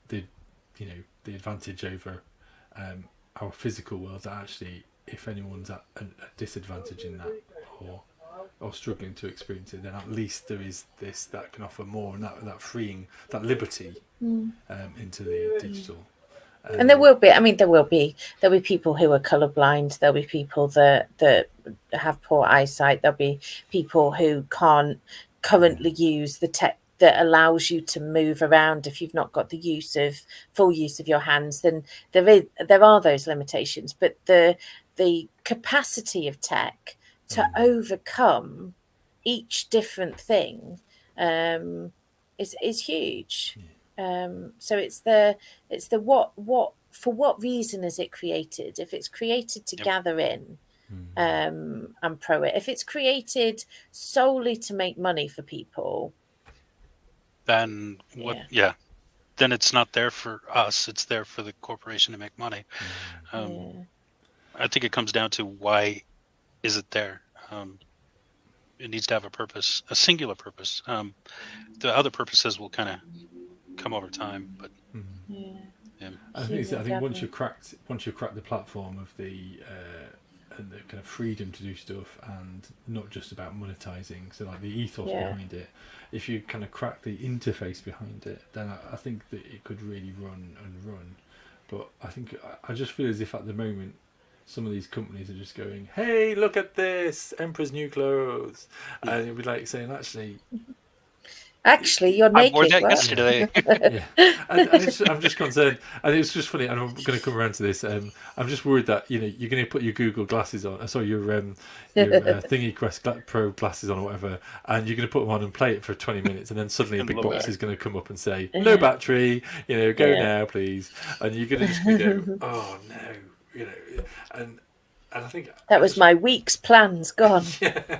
the advantage over our physical world, that actually, if anyone's at a disadvantage in that or struggling to experience it, then at least there is this that can offer more, and that freeing, that liberty into the digital. And there'll be people who are colourblind. There'll be people that have poor eyesight. There'll be people who can't currently use the tech that allows you to move around. If you've not got the full use of your hands, then there are those limitations. But the capacity of tech to overcome each different thing is huge. So it's the what for what reason is it created? If it's created to gather in and pro it, if it's created solely to make money for people, then what? Yeah. Then it's not there for us. It's there for the corporation to make money. I think it comes down to why is it there? It needs to have a purpose, a singular purpose. The other purposes will kind of come over time, but I think once you've cracked the platform of the and the kind of freedom to do stuff, and not just about monetizing, so like the ethos behind it, if you kind of crack the interface behind it, then I think that it could really run. But I just feel as if at the moment some of these companies are just going, hey, look at this, Emperor's New Clothes, and it'd be like saying, actually, you're naked. I wore that yesterday. I'm just concerned, and it's just funny. And I'm going to come around to this. I'm just worried that you're going to put your Google glasses on. Your Thingy Quest Pro glasses on or whatever, and you're going to put them on and play it for 20 minutes, and then suddenly a big box is going to come up and say, "No battery. Go now, please." And you're going to just go, "Oh no," and And I think that was my week's plans gone. Yeah.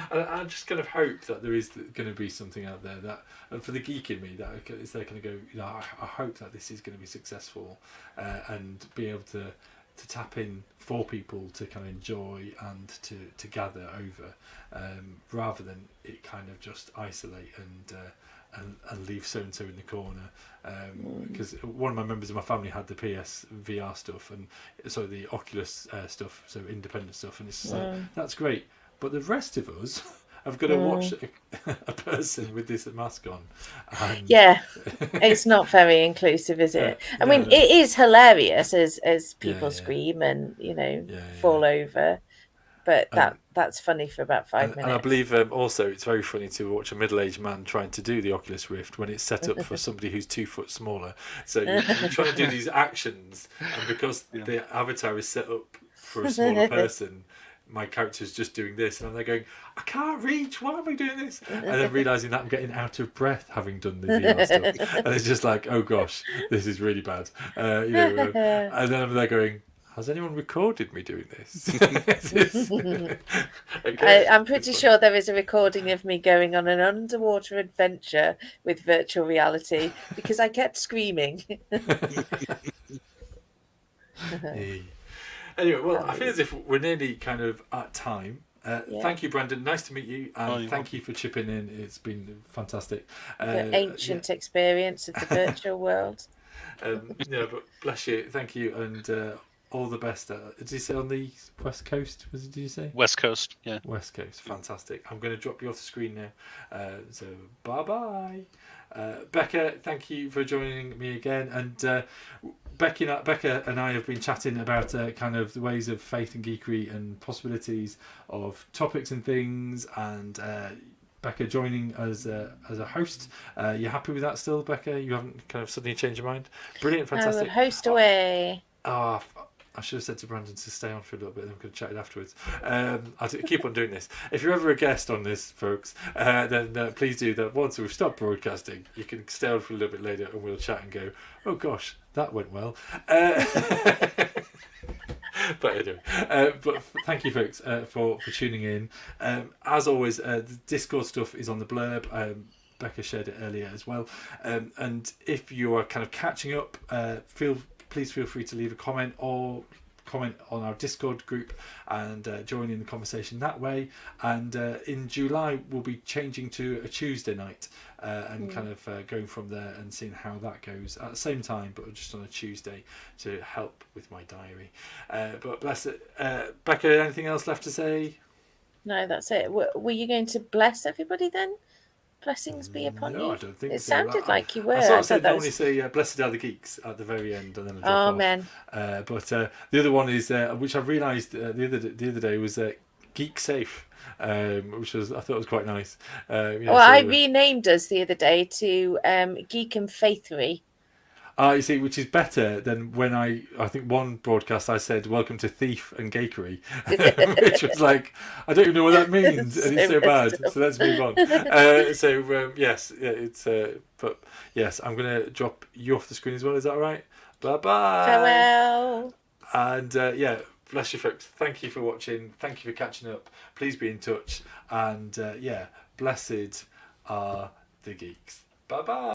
And I just kind of hope that there is going to be something out there that, and for the geek in me, that is they're going to go, you know, I hope that this is going to be successful, and be able to tap in for people to kind of enjoy and to gather over, rather than it kind of just isolate and leave so and so in the corner, because one of my members of my family had the PS VR stuff, and so the Oculus stuff, so independent stuff, and it's like, that's great, but the rest of us have got to watch a person with this mask on. And yeah, it's not very inclusive, is it? I mean, it is hilarious as people scream and fall over. But that's funny for about 5 minutes. And I believe also it's very funny to watch a middle-aged man trying to do the Oculus Rift when it's set up for somebody who's 2 foot smaller. So you're trying to do these actions, and because the avatar is set up for a smaller person, my character's just doing this, and I'm there going, I can't reach, why am I doing this? And then realising that I'm getting out of breath having done the VR stuff. And it's just like, oh gosh, this is really bad. And then I'm there going, has anyone recorded me doing this? I'm pretty sure there is a recording of me going on an underwater adventure with virtual reality because I kept screaming. Anyway, well, I feel as if we're nearly kind of at time. Thank you, Brandon. Nice to meet you, and thank you for chipping in. It's been fantastic. The ancient experience of the virtual world. But bless you. Thank you, and all the best. Did you say on the West Coast? Did you say? West Coast, yeah. West Coast, fantastic. I'm going to drop you off the screen now. So bye-bye. Becca, thank you for joining me again. And Becca and I have been chatting about kind of the ways of faith and geekery and possibilities of topics and things. And Becca joining as a host. You happy with that still, Becca? You haven't kind of suddenly changed your mind? Brilliant, fantastic. Host away. I should have said to Brandon to stay on for a little bit, and I'm going to chat it afterwards. I'll keep on doing this. If you're ever a guest on this, folks, then please do that. Once we've stopped broadcasting, you can stay on for a little bit later, and we'll chat and go, oh gosh, that went well. But anyway, but thank you, folks, for tuning in. As always, the Discord stuff is on the blurb. Becca shared it earlier as well. And if you are kind of catching up, please feel free to leave a comment or comment on our Discord group and join in the conversation that way. And in July, we'll be changing to a Tuesday night and kind of going from there and seeing how that goes at the same time, but just on a Tuesday to help with my diary. But bless it. Becca, anything else left to say? No, that's it. Were you going to bless everybody then? Blessings be upon you. No, I don't think it so. sounded like you were. I sort of said normally say blessed are the geeks at the very end, and then I drop Amen. off. But the other one is which I realised the other day was Geek Safe, which I thought was quite nice. I renamed us the other day to Geek and Faithry. You see, which is better than when I think one broadcast I said welcome to Thief and Geekery, which was like, I don't even know what that means, and it's so bad, so let's move on. But yes, I'm going to drop you off the screen as well, is that all right? Bye-bye. Farewell. And bless you, folks. Thank you for watching, thank you for catching up, please be in touch, and blessed are the geeks. Bye-bye.